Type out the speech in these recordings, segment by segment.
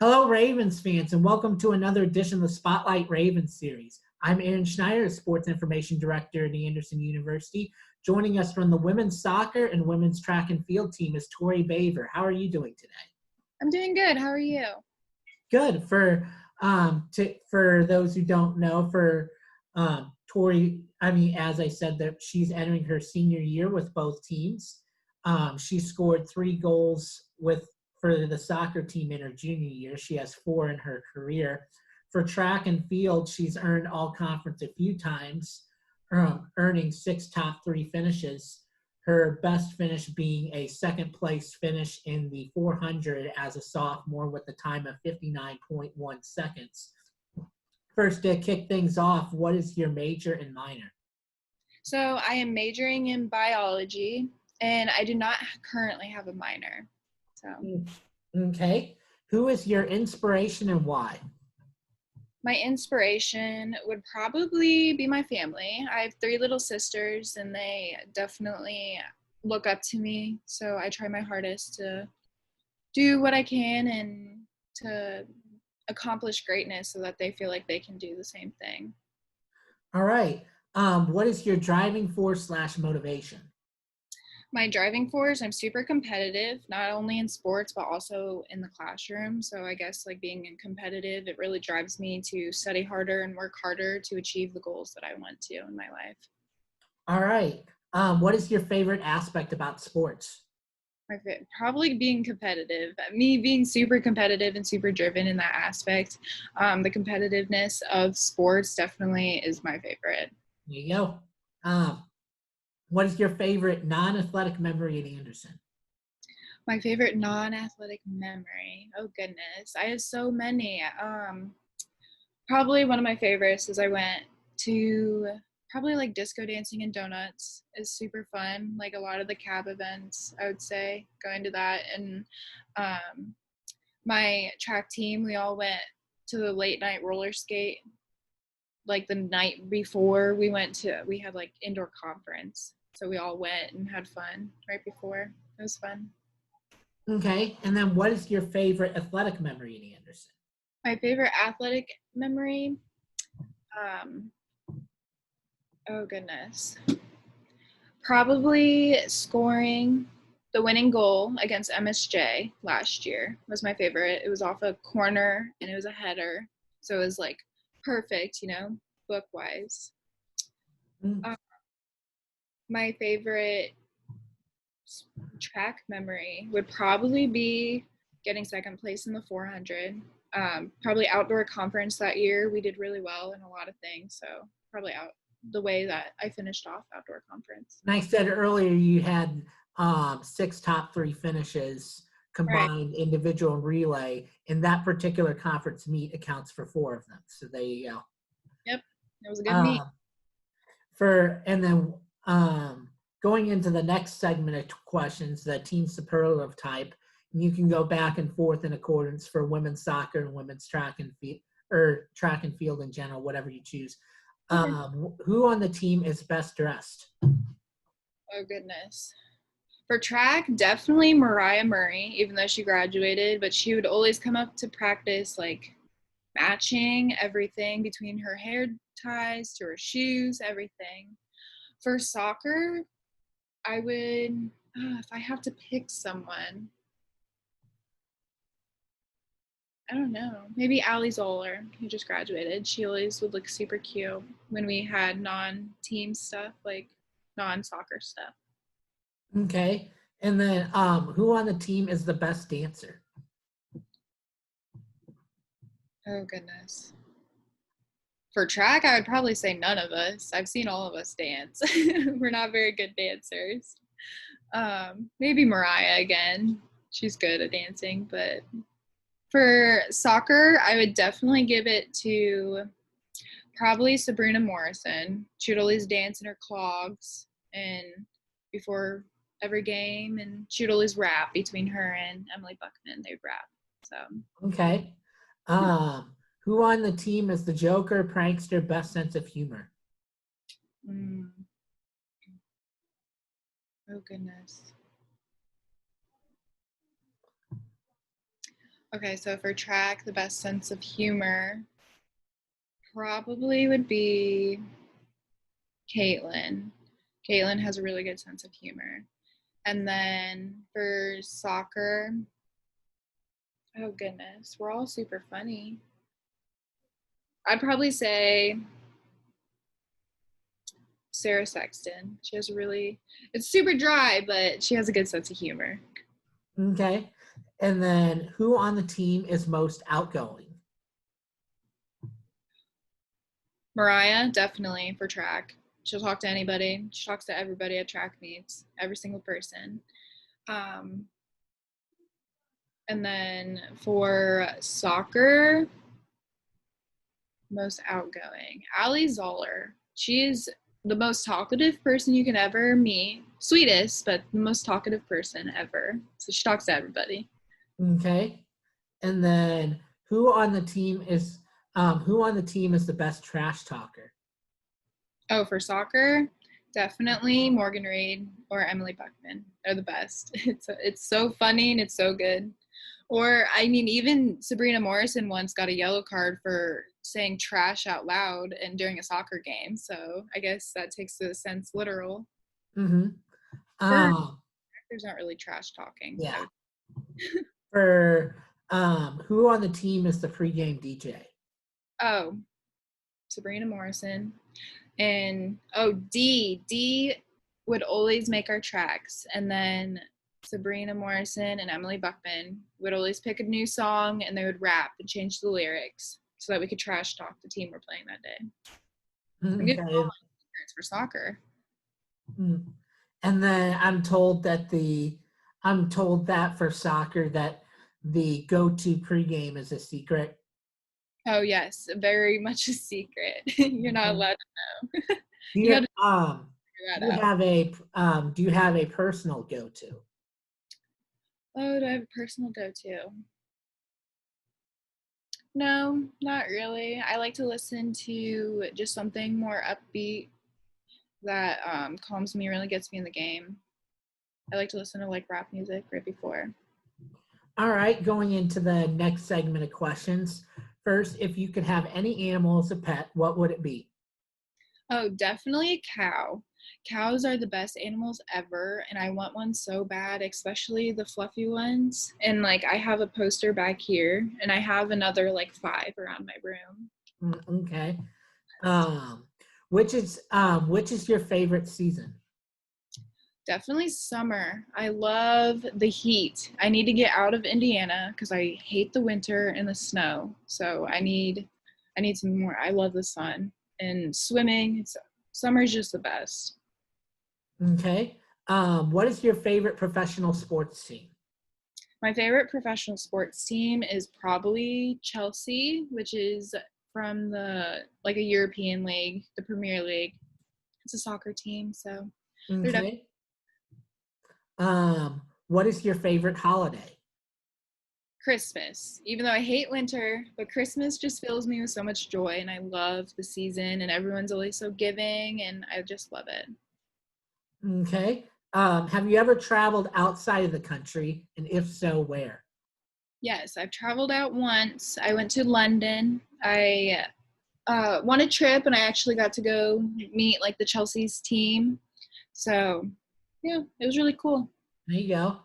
Hello, Ravens fans, and welcome to another edition of the Spotlight Ravens series. I'm Aaron Schneider, Sports Information Director at Anderson University. Joining us from the women's soccer and women's track and field team is Tori Baver. How are you doing today? I'm doing good. How are you? Good. For those who don't know, Tori, as I said, that she's entering her senior year with both teams. She scored 3 goals for the soccer team in her junior year. She has 4 in her career. For track and field, she's earned all conference a few times, earning 6 top 3 finishes. Her best finish being a second place finish in the 400 as a sophomore with a time of 59.1 seconds. First, to kick things off, what is your major and minor? So I am majoring in biology, and I do not currently have a minor. Okay. Who is your inspiration and why? My inspiration would probably be my family. I have 3 little sisters, and they definitely look up to me. So I try my hardest to do what I can and to accomplish greatness so that they feel like they can do the same thing. All right. What is your driving force / motivation? My driving force, I'm super competitive, not only in sports, but also in the classroom. So I guess being competitive, it really drives me to study harder and work harder to achieve the goals that I want to in my life. All right. What is your favorite aspect about sports? Probably being competitive. Me being super competitive and super driven in that aspect. The competitiveness of sports definitely is my favorite. There you go. What is your favorite non-athletic memory at Anderson? My favorite non-athletic memory. Oh goodness, I have so many. Probably one of my favorites is I went to probably disco dancing and donuts is super fun. A lot of the cab events, I would say, going to that. And my track team, we all went to the late night roller skate. The night before we had indoor conference. So we all went and had fun right before. It was fun. Okay. And then what is your favorite athletic memory at Anderson? My favorite athletic memory, oh goodness. Probably scoring the winning goal against MSJ last year was my favorite. It was off a corner and it was a header. So it was perfect, book-wise. My favorite track memory would probably be getting second place in the 400. Probably outdoor conference that year. We did really well in a lot of things. So probably the way that I finished off outdoor conference. And I said earlier you had 6 top 3 finishes combined, right. Individual and relay, and that particular conference meet accounts for 4 of them. So there you go. Yep, it was a good meet. Going into the next segment of questions, the team superlative type, and you can go back and forth in accordance for women's soccer and women's track and field, or track and field in general, whatever you choose. Who on the team is best dressed? Oh, goodness. For track, definitely Mariah Murray, even though she graduated, but she would always come up to practice, matching everything between her hair ties to her shoes, everything. For soccer, I would, if I have to pick someone, I don't know. Maybe Allie Zoller, who just graduated. She always would look super cute when we had non-team stuff, non-soccer stuff. Okay. And then who on the team is the best dancer? Oh, goodness. For track, I would probably say none of us. I've seen all of us dance. We're not very good dancers. Maybe Mariah again. She's good at dancing, but for soccer, I would definitely give it to probably Sabrina Morrison. She would always dance in her clogs and before every game, and she would always rap between her and Emily Buckman. They'd rap. So okay. Who on the team is the joker, prankster, best sense of humor? Oh, goodness. Okay, so for track, the best sense of humor probably would be Caitlin. Caitlin has a really good sense of humor. And then for soccer, oh goodness, we're all super funny. I'd probably say Sarah Sexton. She has it's super dry, but she has a good sense of humor. Okay. And then who on the team is most outgoing? Mariah, definitely for track. She'll talk to anybody. She talks to everybody at track meets, every single person. Um, and then for soccer, most outgoing, Ali Zoller. She's the most talkative person you can ever meet. Sweetest, but the most talkative person ever. So she talks to everybody. Okay. And then who on the team is the best trash talker? Oh, for soccer, definitely Morgan Reed or Emily Buckman. They're the best. It's so funny and it's so good. Or I mean, even Sabrina Morrison once got a yellow card for saying trash out loud and during a soccer game. So I guess that takes the sense literal. Mm-hmm. For actors, not really trash talking. Yeah. For who on the team is the pregame DJ? Oh, Sabrina Morrison. And D would always make our tracks. And then Sabrina Morrison and Emily Buckman would always pick a new song and they would rap and change the lyrics so that we could trash talk the team we're playing that day. I'm getting all my secrets for soccer. And then I'm told that for soccer that the go-to pregame is a secret. Oh yes, very much a secret. You're not allowed to know. You got to figure that out. Do you have a personal go-to? Oh, do I have a personal go-to? No, not really. I like to listen to just something more upbeat that calms me, really gets me in the game. I like to listen to like rap music right before. All right, going into the next segment of questions. First, if you could have any animal as a pet, what would it be? Oh, definitely a cow. Cows are the best animals ever, and I want one so bad, especially the fluffy ones. And like, I have a poster back here, and I have another like 5 around my room. Okay. Which is your favorite season? Definitely summer. I love the heat. I need to get out of Indiana because I hate the winter and the snow. So I need some more. I love the sun and swimming. Summer is just the best. Okay. What is your favorite professional sports team? My favorite professional sports team is probably Chelsea, which is from the like a European league, the Premier League. It's a soccer team, so they're Okay. What is your favorite holiday? Christmas. Even though I hate winter, but Christmas just fills me with so much joy and I love the season and everyone's always so giving and I just love it. Okay. Have you ever traveled outside of the country? And if so, where? Yes, I've traveled out once. I went to London. I won a trip and I actually got to go meet like the Chelsea's team. So yeah, it was really cool. There you go.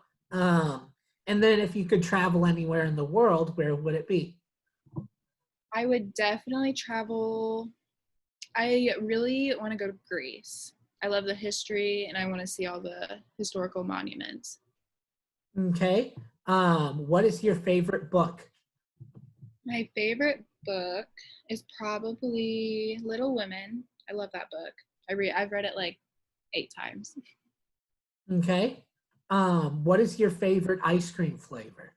And then if you could travel anywhere in the world, where would it be? I would definitely travel. I really want to go to Greece. I love the history and I want to see all the historical monuments. Okay. What is your favorite book? My favorite book is probably Little Women. I love that book. I've read it like 8 times. Okay. What is your favorite ice cream flavor?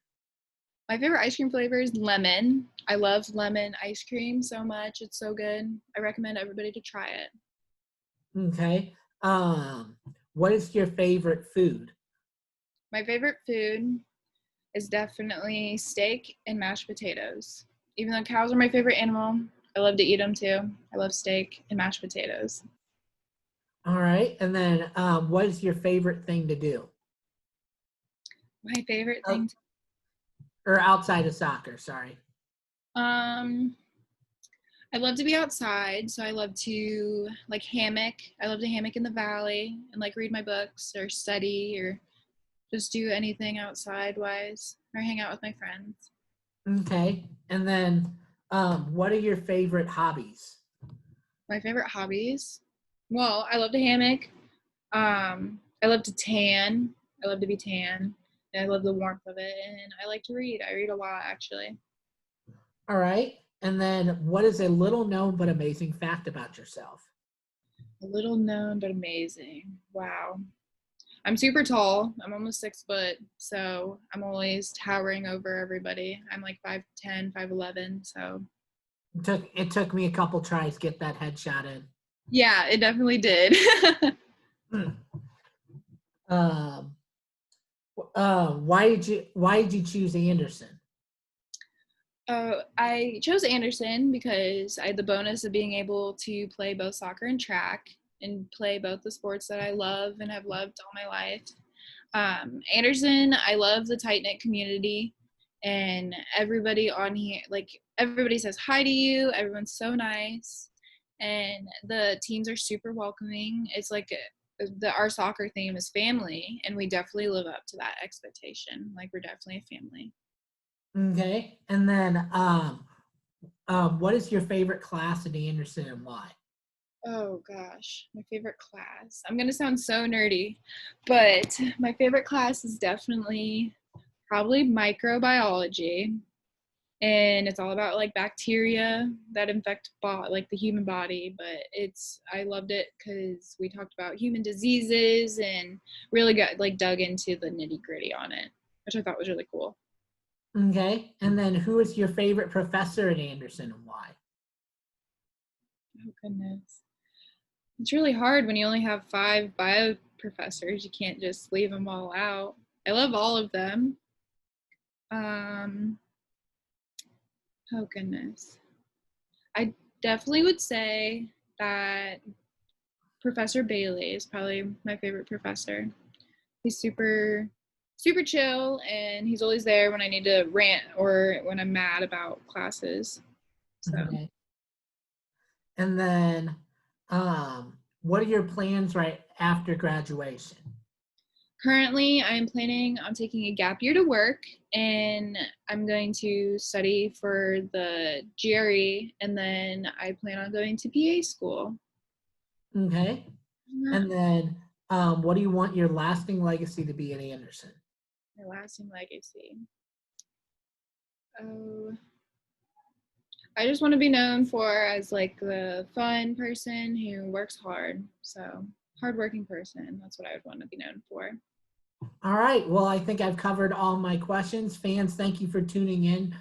My favorite ice cream flavor is lemon. I love lemon ice cream so much. It's so good. I recommend everybody to try it. Okay. What is your favorite food? My favorite food is definitely steak and mashed potatoes. Even though cows are my favorite animal, I love to eat them too. I love steak and mashed potatoes. All right. And then what is your favorite thing to do? My favorite Oh, thing. Or outside of soccer, sorry. I love to be outside, so I love to like hammock. I love to hammock in the valley and like read my books or study or just do anything outside wise or hang out with my friends. Okay. And then what are your favorite hobbies? My favorite hobbies? Well, I love to hammock. I love to tan. I love to be tan. And I love the warmth of it. And I like to read. I read a lot, actually. All right. And then what is a little known but amazing fact about yourself? A little known but amazing. Wow. I'm super tall. I'm almost 6 foot. So I'm always towering over everybody. I'm like 5'10, 5'11. So It took me a couple tries to get that headshot in. yeah, it definitely did. Um, why did you choose Anderson? I chose Anderson because I had the bonus of being able to play both soccer and track and play both the sports that I love and have loved all my life. Anderson, I love the tight knit community, and everybody on here, like everybody says hi to you. Everyone's so nice, and the teams are super welcoming. It's like our soccer theme is family, and we definitely live up to that expectation. Like we're definitely a family. Okay. And then what is your favorite class at Anderson and why? Oh gosh, my favorite class. I'm gonna sound so nerdy, but my favorite class is definitely probably microbiology, and it's all about like bacteria that infect like the human body. But I loved it because we talked about human diseases and really got like dug into the nitty gritty on it, which I thought was really cool. Okay. And then who is your favorite professor at Anderson and why? Oh goodness. It's really hard when you only have 5 bio professors. You can't just leave them all out. I love all of them. Um, oh goodness. I definitely would say that Professor Bailey is probably my favorite professor. He's super chill and he's always there when I need to rant or when I'm mad about classes. So Okay. And then what are your plans right after graduation? currently, I'm planning on taking a gap year to work, and I'm going to study for the GRE, and then I plan on going to PA school. Okay. And then what do you want your lasting legacy to be at Anderson? My lasting legacy. Oh, I just want to be known for as like the fun person who works hard. So hardworking person. That's what I would want to be known for. All right. Well, I think I've covered all my questions. Fans, thank you for tuning in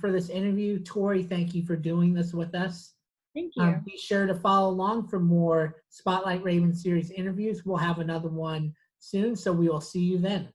for this interview. Tori, thank you for doing this with us. Thank you. Be sure to follow along for more Spotlight Ravens series interviews. We'll have another one soon, so we will see you then.